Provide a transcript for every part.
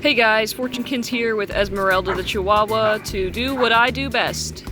Hey guys, webkinz here with Esmeralda the Chihuahua to do what I do best.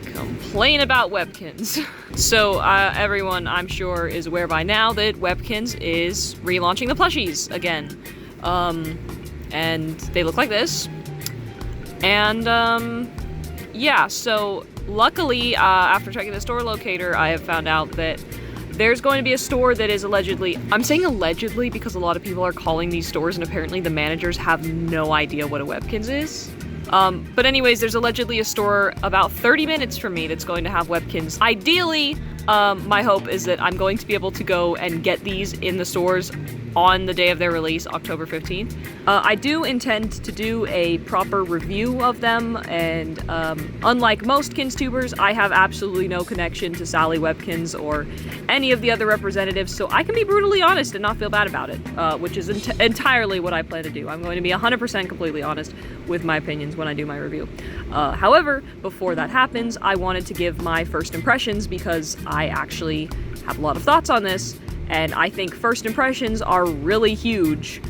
Complain about Webkinz. So everyone, I'm sure, is aware by now that Webkinz is relaunching the plushies again. And they look like this. And yeah, so luckily, after checking the store locator, I have found out that there's going to be a store that is allegedly, I'm saying allegedly because a lot of people are calling these stores and apparently the managers have no idea what a Webkinz is. But anyways, there's allegedly a store about 30 minutes from me that's going to have Webkinz. Ideally, my hope is that I'm going to be able to go and get these in the stores on the day of their release, October 15th. I do intend to do a proper review of them, and unlike most KinzTubers, I have absolutely no connection to Sally Webkinz or any of the other representatives, so I can be brutally honest and not feel bad about it, which is entirely what I plan to do. I'm going to be 100% completely honest with my opinions when I do my review. However, before that happens, I wanted to give my first impressions because I actually have a lot of thoughts on this, and I think first impressions are really huge.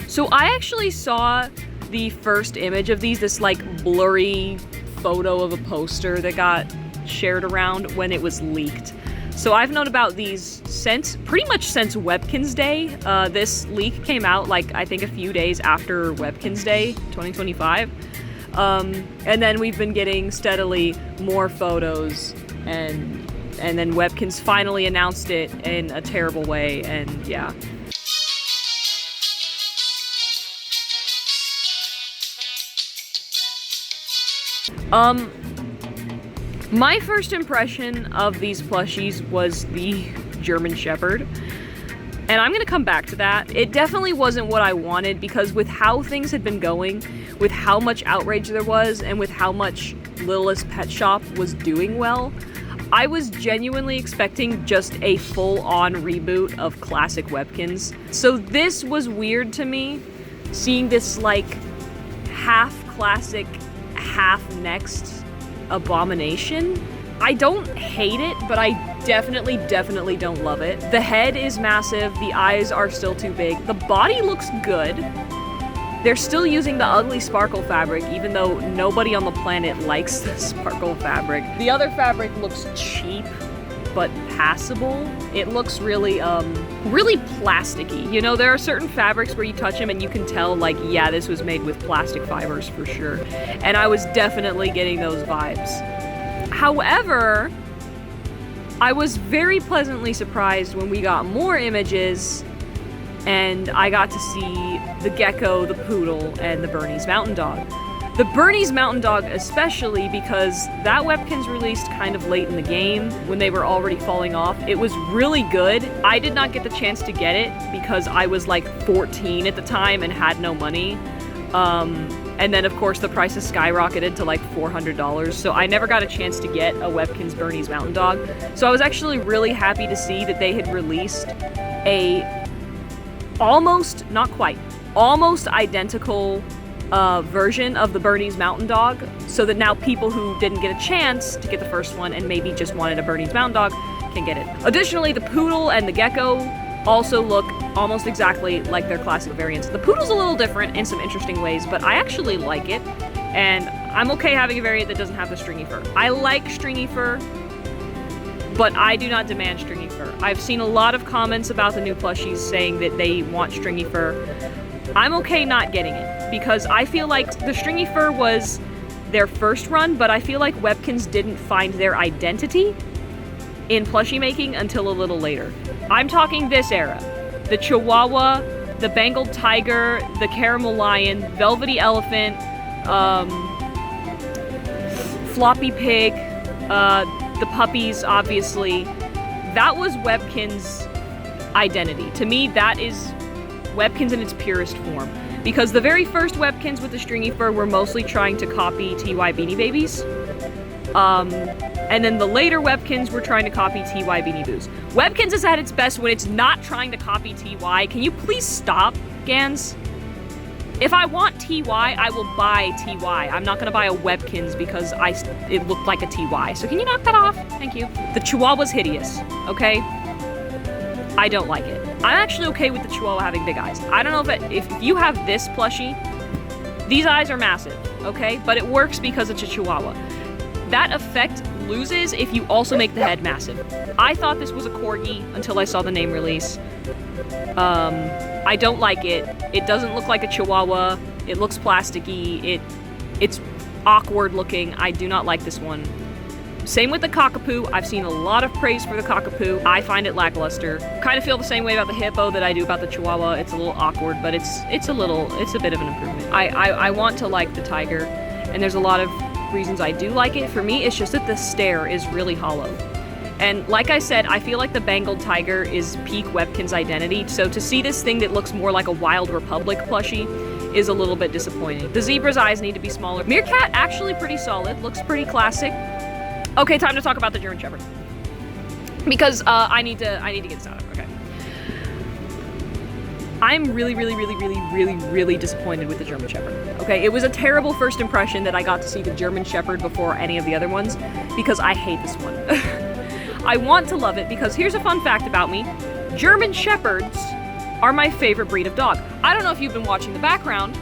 So I actually saw the first image of these, this like blurry photo of a poster that got shared around when it was leaked. So I've known about these pretty much since Webkinz Day. This leak came out like I think a few days after Webkinz Day 2025. And then we've been getting steadily more photos, and then Webkinz finally announced it in a terrible way, and yeah. My first impression of these plushies was the German Shepherd, and I'm gonna come back to that. It definitely wasn't what I wanted, because with how things had been going, with how much outrage there was, and with how much Littlest Pet Shop was doing well, I was genuinely expecting just a full-on reboot of classic Webkinz. So this was weird to me, seeing this like half classic, half next abomination. I don't hate it, but I definitely don't love it. The head is massive, the eyes are still too big, the body looks good. They're still using the ugly sparkle fabric, even though nobody on the planet likes the sparkle fabric. The other fabric looks cheap, but passable. It looks really, really plasticky. You know, there are certain fabrics where you touch them and you can tell, like, yeah, this was made with plastic fibers for sure. And I was definitely getting those vibes. However, I was very pleasantly surprised when we got more images and I got to see the gecko, the poodle, and the Bernese Mountain Dog. The Bernese Mountain Dog especially, because that Webkinz released kind of late in the game when they were already falling off. It was really good. I did not get the chance to get it because I was like 14 at the time and had no money. And then of course the prices skyrocketed to like $400, so I never got a chance to get a Webkinz Bernese Mountain Dog. So I was actually really happy to see that they had released a almost, not quite, almost identical version of the Bernese Mountain Dog, so that now people who didn't get a chance to get the first one and maybe just wanted a Bernese Mountain Dog can get it. Additionally, the poodle and the gecko also look almost exactly like their classic variants. The poodle's a little different in some interesting ways, but I actually like it, and I'm okay having a variant that doesn't have the stringy fur. I like stringy fur, but I do not demand stringy fur. I've seen a lot of comments about the new plushies saying that they want stringy fur. I'm okay not getting it, because I feel like the stringy fur was their first run, but I feel like Webkinz didn't find their identity in plushie making until a little later. I'm talking this era. The Chihuahua, the Bengal Tiger, the Caramel Lion, Velvety Elephant, Floppy Pig, the puppies, obviously. That was Webkinz identity. To me, that is Webkinz in its purest form. Because the very first Webkinz with the stringy fur were mostly trying to copy TY Beanie Babies. And then the later Webkinz were trying to copy TY Beanie Boos. Webkinz is at its best when it's not trying to copy TY. Can you please stop, Gans? If I want TY, I will buy TY. I'm not gonna buy a Webkinz because it looked like a TY. So can you knock that off? Thank you. The Chihuahua's hideous, okay? I don't like it. I'm actually okay with the Chihuahua having big eyes. I don't know if you have this plushie, these eyes are massive, okay? But it works because it's a Chihuahua. That effect loses if you also make the head massive. I thought this was a Corgi until I saw the name release. I don't like it. It doesn't look like a Chihuahua. It looks plasticky. It's awkward looking. I do not like this one. Same with the Cockapoo. I've seen a lot of praise for the Cockapoo. I find it lackluster. Kind of feel the same way about the Hippo that I do about the Chihuahua. It's a little awkward, but it's a bit of an improvement. I want to like the Tiger, and there's a lot of reasons I do like it. For me, it's just that the stare is really hollow. And like I said, I feel like the Bengal Tiger is peak Webkinz identity, so to see this thing that looks more like a Wild Republic plushie is a little bit disappointing. The zebra's eyes need to be smaller. Meerkat, actually pretty solid, looks pretty classic. Okay, time to talk about the German Shepherd. Because I need to get this out of, okay. I'm really disappointed with the German Shepherd. Okay, it was a terrible first impression that I got to see the German Shepherd before any of the other ones, because I hate this one. I want to love it because here's a fun fact about me. German Shepherds are my favorite breed of dog. I don't know if you've been watching the background,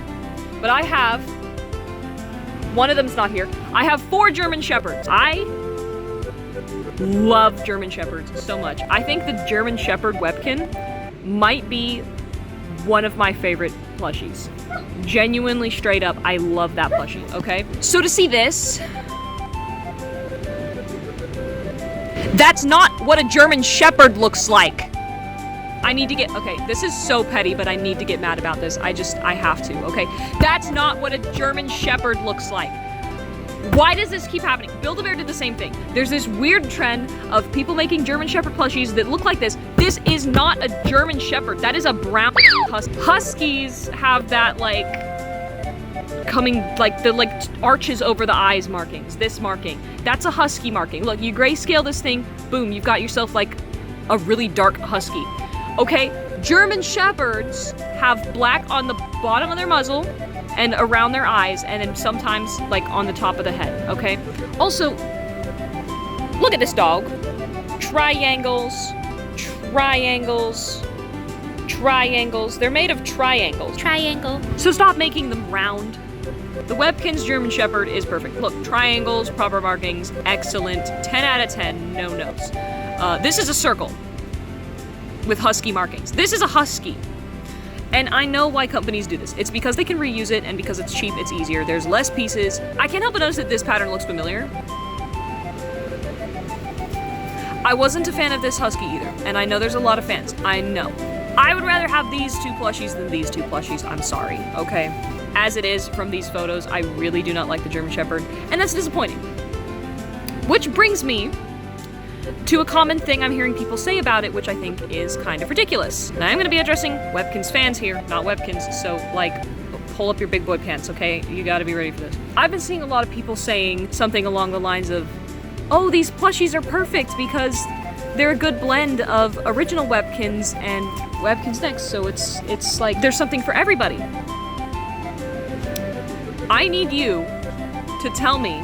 but I have, one of them's not here, I have 4 German Shepherds. I love German Shepherds so much. I think the German Shepherd Webkin might be one of my favorite plushies. Genuinely, straight up, I love that plushie, okay? So to see this, that's not what a German Shepherd looks like. I need to get, okay, this is so petty, but I need to get mad about this. I have to, okay? That's not what a German Shepherd looks like. Why does this keep happening? Build-A-Bear did the same thing. There's this weird trend of people making German Shepherd plushies that look like this. This is not a German Shepherd. That is a brown husky. Huskies have that, like, coming, like, the, like, arches over the eyes markings. This marking. That's a husky marking. Look, you grayscale this thing, boom, you've got yourself, like, a really dark husky. Okay? German Shepherds have black on the bottom of their muzzle and around their eyes, and then sometimes, like, on the top of the head, okay? Also, look at this dog. Triangles, triangles, triangles. They're made of triangles. Triangle. So stop making them round. The Webkinz German Shepherd is perfect. Look, triangles, proper markings, excellent. 10 out of 10, no notes. This is a circle with husky markings. This is a husky. And I know why companies do this. It's because they can reuse it, and because it's cheap, it's easier. There's less pieces. I can't help but notice that this pattern looks familiar. I wasn't a fan of this husky either, and I know there's a lot of fans. I know. I would rather have these 2 plushies than these 2 plushies. I'm sorry, okay? As it is, from these photos, I really do not like the German Shepherd, and that's disappointing. Which brings me to a common thing I'm hearing people say about it, which I think is kind of ridiculous. And I'm gonna be addressing Webkinz fans here, not Webkinz, so, like, pull up your big boy pants, okay? You gotta be ready for this. I've been seeing a lot of people saying something along the lines of, oh, these plushies are perfect because they're a good blend of original Webkinz and Webkinz Next, so it's like there's something for everybody. I need you to tell me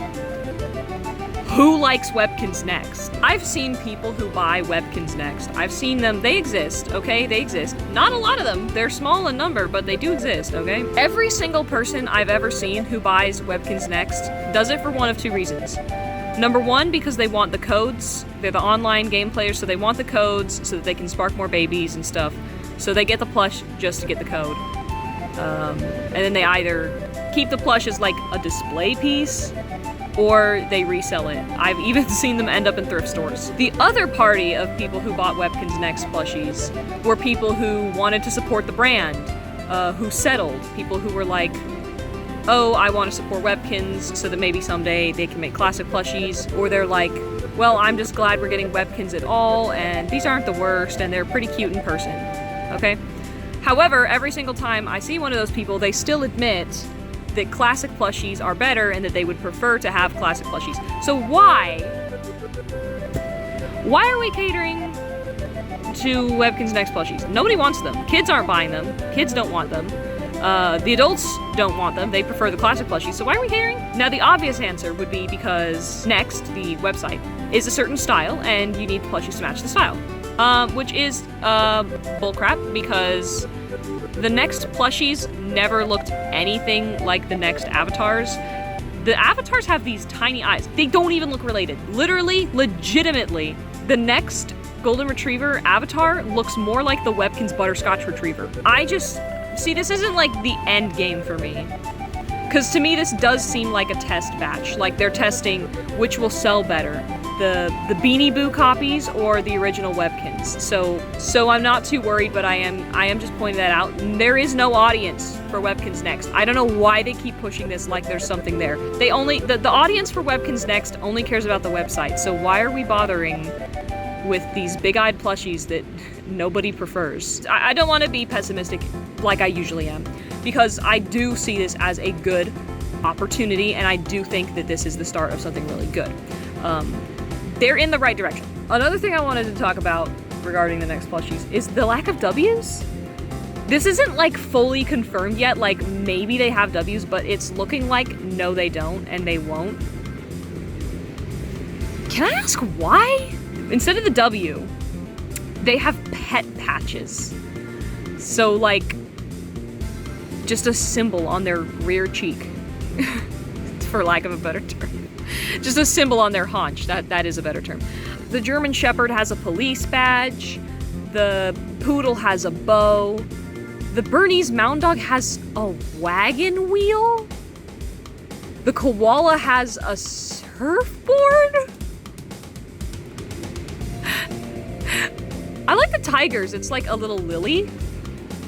who likes Webkinz Next. I've seen people who buy Webkinz Next. I've seen them, they exist, okay? They exist. Not a lot of them, they're small in number, but they do exist, okay? Every single person I've ever seen who buys Webkinz Next does it for one of 2 reasons. Number 1, because they want the codes. They're the online game players, so they want the codes so that they can spark more babies and stuff. So they get the plush just to get the code. And then they either keep the plush as like a display piece, or they resell it. I've even seen them end up in thrift stores. The other party of people who bought Webkinz Next plushies were people who wanted to support the brand, who settled, people who were like, oh, I want to support Webkinz so that maybe someday they can make classic plushies, or they're like, well, I'm just glad we're getting Webkinz at all, and these aren't the worst, and they're pretty cute in person, okay? However, every single time I see one of those people, they still admit that classic plushies are better and that they would prefer to have classic plushies. So why are we catering to Webkinz Next plushies? Nobody wants them. Kids aren't buying them. Kids don't want them. The adults don't want them. They prefer the classic plushies. So why are we catering? Now, the obvious answer would be because Next, the website, is a certain style and you need the plushies to match the style. which is bullcrap, because the next plushies never looked anything like the next avatars. The avatars have these tiny eyes. They don't even look related. Literally, legitimately, the next golden retriever avatar looks more like the Webkinz butterscotch retriever. See, this isn't like the end game for me. Because to me, this does seem like a test batch. Like they're testing which will sell better, the Beanie Boo copies or the original Webkinz. So I'm not too worried, but I am just pointing that out. There is no audience for Webkinz Next. I don't know why they keep pushing this like there's something there. The audience for Webkinz Next only cares about the website. So why are we bothering with these big-eyed plushies that nobody prefers? I don't want to be pessimistic like I usually am, because I do see this as a good opportunity, and I do think that this is the start of something really good. They're in the right direction. Another thing I wanted to talk about regarding the next plushies is the lack of W's. This isn't like fully confirmed yet, like maybe they have W's, but it's looking like no they don't and they won't. Can I ask why? Instead of the W, they have pet patches. So like, just a symbol on their rear cheek, for lack of a better term. Just a symbol on their haunch, that is a better term. The German Shepherd has a police badge. The Poodle has a bow. The Bernese Mountain Dog has a wagon wheel. The Koala has a surfboard. I like the Tigers, it's like a little lily.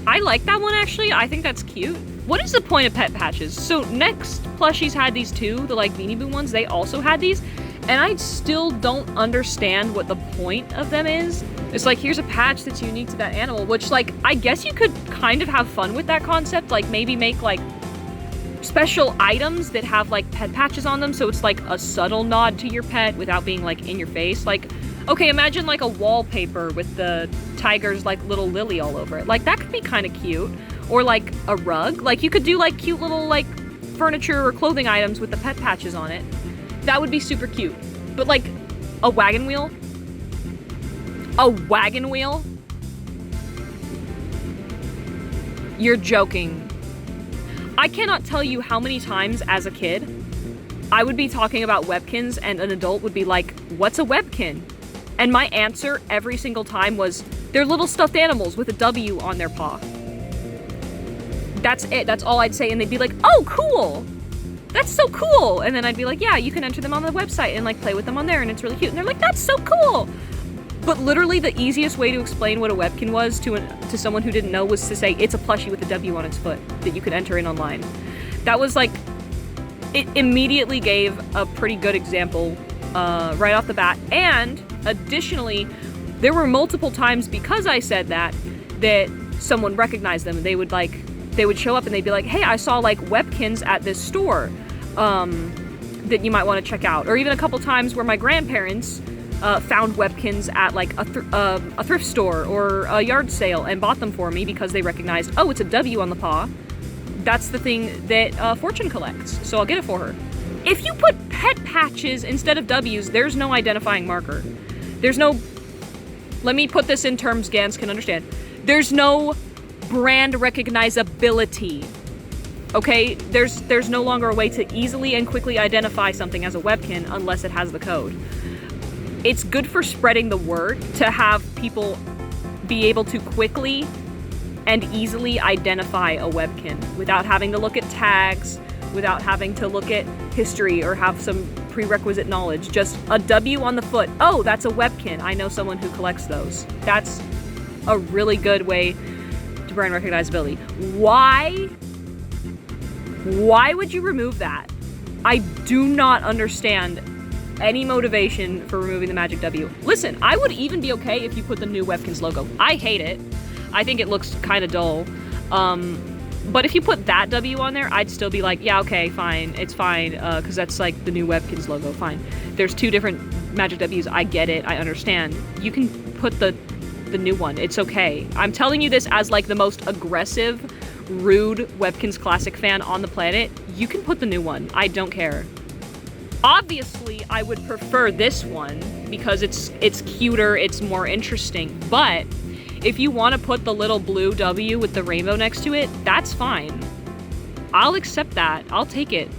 I like that one actually, I think that's cute. What is the point of pet patches? So next plushies had these too, the like Beanie Boo ones, they also had these. And I still don't understand what the point of them is. It's like, here's a patch that's unique to that animal, which like, I guess you could kind of have fun with that concept. Like maybe make like special items that have like pet patches on them. So it's like a subtle nod to your pet without being like in your face. Like, okay, imagine like a wallpaper with the tiger's like little lily all over it. Like that could be kind of cute. Or like a rug. Like you could do like cute little like furniture or clothing items with the pet patches on it. That would be super cute. But like a wagon wheel? A wagon wheel? You're joking. I cannot tell you how many times as a kid I would be talking about Webkinz and an adult would be like, what's a Webkin? And my answer every single time was, they're little stuffed animals with a W on their paw. That's it. That's all I'd say. And they'd be like, oh, cool. That's so cool. And then I'd be like, yeah, you can enter them on the website and like play with them on there and it's really cute. And they're like, that's so cool. But literally the easiest way to explain what a Webkin was to someone who didn't know was to say, it's a plushie with a W on its foot that you could enter in online. That was like, it immediately gave a pretty good example right off the bat. And additionally, there were multiple times because I said that someone recognized them and they would show up and they'd be like, hey, I saw like Webkinz at this store that you might want to check out. Or even a couple times where my grandparents found Webkinz at like a thrift store or a yard sale and bought them for me because they recognized, oh, it's a W on the paw. That's the thing that Fortune collects, so I'll get it for her. If you put pet patches instead of W's, there's no identifying marker. There's no, let me put this in terms Gans can understand. There's no brand recognizability. Okay, there's no longer a way to easily and quickly identify something as a Webkin unless it has the code. It's good for spreading the word to have people be able to quickly and easily identify a Webkin without having to look at tags, without having to look at history or have some prerequisite knowledge. Just a W on the foot. Oh, that's a Webkin. I know someone who collects those. That's a really good way to brand recognizability. Why would you remove that? I do not understand any motivation for removing the magic W. Listen, I would even be okay if you put the new Webkinz logo. I hate it. I think it looks kind of dull. But if you put that W on there, I'd still be like, yeah, okay, fine. It's fine, because that's like the new Webkinz logo, fine. There's two different magic W's. I get it. I understand. You can put the new one. It's okay. I'm telling you this as like the most aggressive, rude Webkinz Classic fan on the planet. You can put the new one. I don't care. Obviously, I would prefer this one because it's cuter, it's more interesting, but if you want to put the little blue W with the rainbow next to it, that's fine. I'll accept that. I'll take it.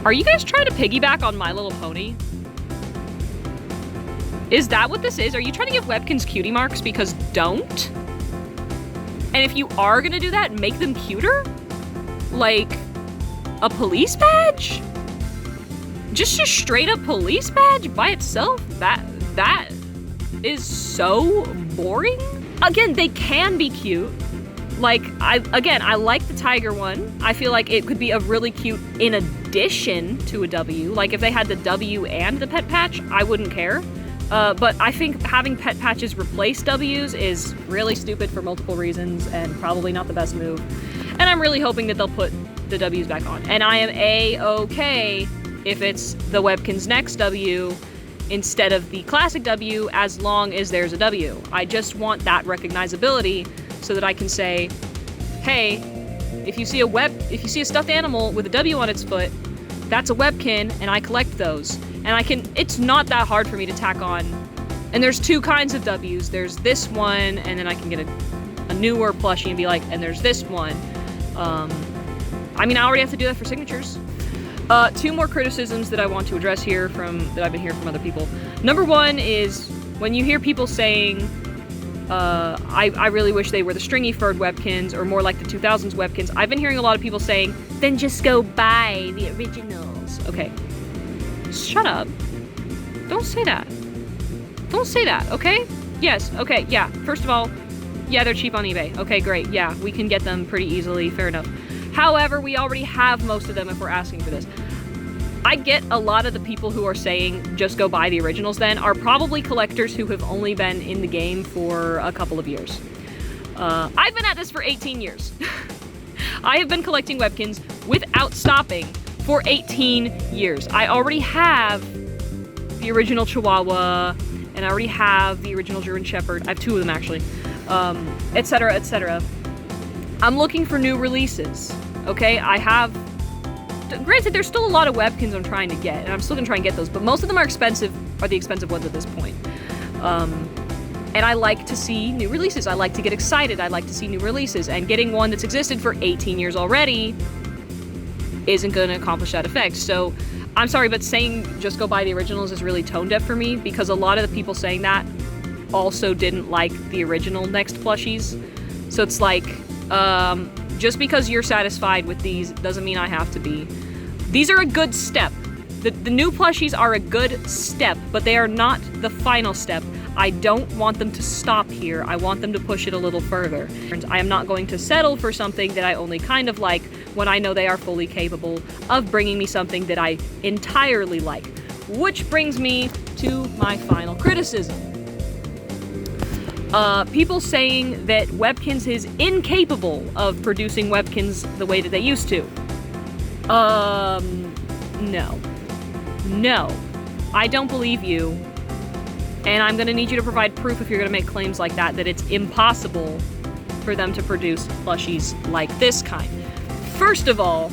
Are you guys trying to piggyback on My Little Pony? Is that what this is? Are you trying to give webkinz cutie marks? Because don't. And if you are gonna do that, make them cuter? Like a police badge? Just a straight up police badge by itself? That is so boring. Again, they can be cute. Like, I like the tiger one. I feel like it could be a really cute in addition to a W. Like, if they had the W and the pet patch, I wouldn't care. But I think having pet patches replace W's is really stupid for multiple reasons and probably not the best move. And I'm really hoping that they'll put the W's back on. And I am A-okay if it's the webkinz next W instead of the classic W, as long as there's a W. I just want that recognizability so that I can say, hey, if you see a stuffed animal with a W on its foot, that's a webkin, and I collect those. And it's not that hard for me to tack on. And there's two kinds of W's. There's this one, and then I can get a newer plushie and be like, and there's this one. I mean, I already have to do that for signatures. Two more criticisms that I want to address here that I've been hearing from other people. Number one is when you hear people saying, I really wish they were the stringy furred webkinz or more like the 2000s webkinz. I've been hearing a lot of people saying, then just go buy the originals. Okay. Shut up. Don't say that. Don't say that, okay? Yes, okay, yeah. First of all, yeah, they're cheap on eBay. Okay, great. Yeah, we can get them pretty easily. Fair enough. However, we already have most of them if we're asking for this. I get a lot of the people who are saying just go buy the originals then are probably collectors who have only been in the game for a couple of years. I've been at this for 18 years. I have been collecting webkinz without stopping for 18 years. I already have the original Chihuahua, and I already have the original German Shepherd. I have two of them actually, etc., etc. I'm looking for new releases, okay? Granted, there's still a lot of webkinz I'm trying to get, and I'm still gonna try and get those, but most of them are the expensive ones at this point. And I like to see new releases. I like to get excited. I like to see new releases, and getting one that's existed for 18 years already isn't gonna accomplish that effect. So, I'm sorry, but saying just go buy the originals is really tone deaf for me, because a lot of the people saying that also didn't like the original Next plushies. So it's like, just because you're satisfied with these doesn't mean I have to be. These are a good step. The new plushies are a good step, but they are not the final step. I don't want them to stop here. I want them to push it a little further. I am not going to settle for something that I only kind of like when I know they are fully capable of bringing me something that I entirely like. Which brings me to my final criticism. People saying that webkinz is incapable of producing webkinz the way that they used to. No. No. I don't believe you. And I'm gonna need you to provide proof if you're gonna make claims like that it's impossible for them to produce plushies like this kind. First of all,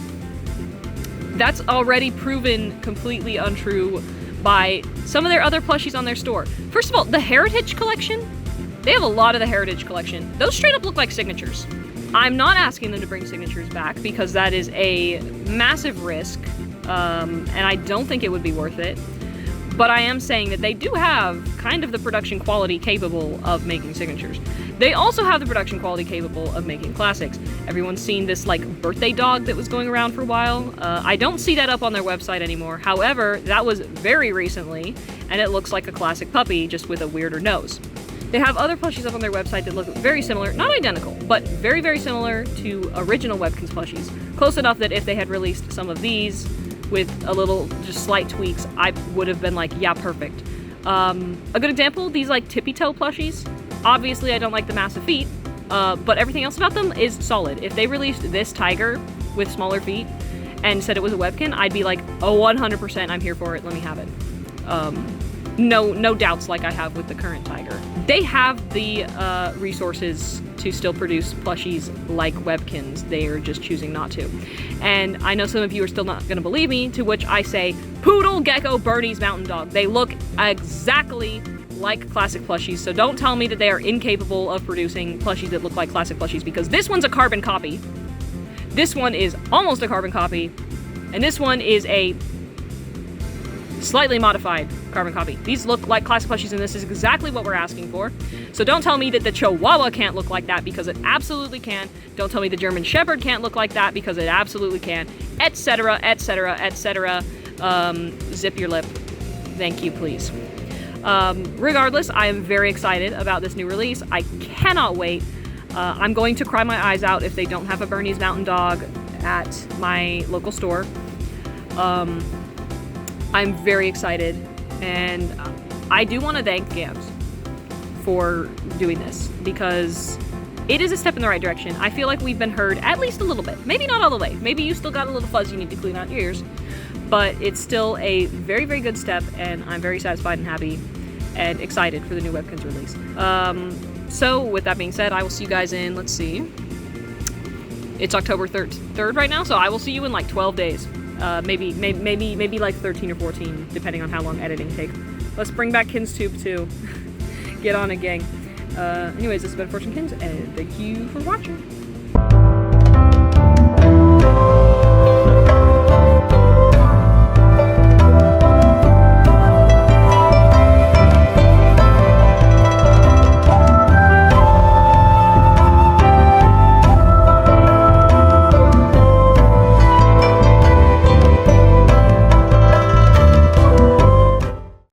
that's already proven completely untrue by some of their other plushies on their store. First of all, the Heritage Collection, they have a lot of the Heritage Collection. Those straight up look like signatures. I'm not asking them to bring signatures back because that is a massive risk, and I don't think it would be worth it. But I am saying that they do have kind of the production quality capable of making signatures. They also have the production quality capable of making classics. Everyone's seen this like birthday dog that was going around for a while. I don't see that up on their website anymore. However, that was very recently, and it looks like a classic puppy just with a weirder nose. They have other plushies up on their website that look very similar, not identical, but very, very similar to original webkinz plushies. Close enough that if they had released some of these with a little, just slight tweaks, I would have been like, yeah, perfect. A good example, these like tippy toe plushies. Obviously, I don't like the massive feet, but everything else about them is solid. If they released this tiger with smaller feet and said it was a webkin, I'd be like, oh, 100%, I'm here for it, let me have it. No doubts like I have with the current tiger. they have the resources to still produce plushies like Webkinz. They are just choosing not to. And I know some of you are still not going to believe me, to which I say, Poodle, Gecko, Bernie's Mountain Dog. They look exactly like classic plushies, so don't tell me that they are incapable of producing plushies that look like classic plushies, because this one's a carbon copy. This one is almost a carbon copy, and this one is a slightly modified carbon copy. These look like classic plushies, and this is exactly what we're asking for. So don't tell me that the Chihuahua can't look like that, because it absolutely can. Don't tell me the German Shepherd can't look like that, because it absolutely can. Etc., etc., etc. Zip your lip. Thank you, please. Regardless, I am very excited about this new release. I cannot wait. I'm going to cry my eyes out if they don't have a Bernie's Mountain Dog at my local store. I'm very excited, and I do want to thank Gams for doing this, because it is a step in the right direction. I feel like we've been heard at least a little bit. Maybe not all the way. Maybe you still got a little fuzz you need to clean out your ears. But it's still a very, very good step, and I'm very satisfied and happy and excited for the new Webkinz release. So with that being said, I will see you guys in, let's see, it's October 3rd right now, so I will see you in like 12 days. Maybe like 13 or 14, depending on how long editing takes. Let's bring back KinzTube too. Get on it, gang. Anyways, this has been Fortune Kinz, and thank you for watching.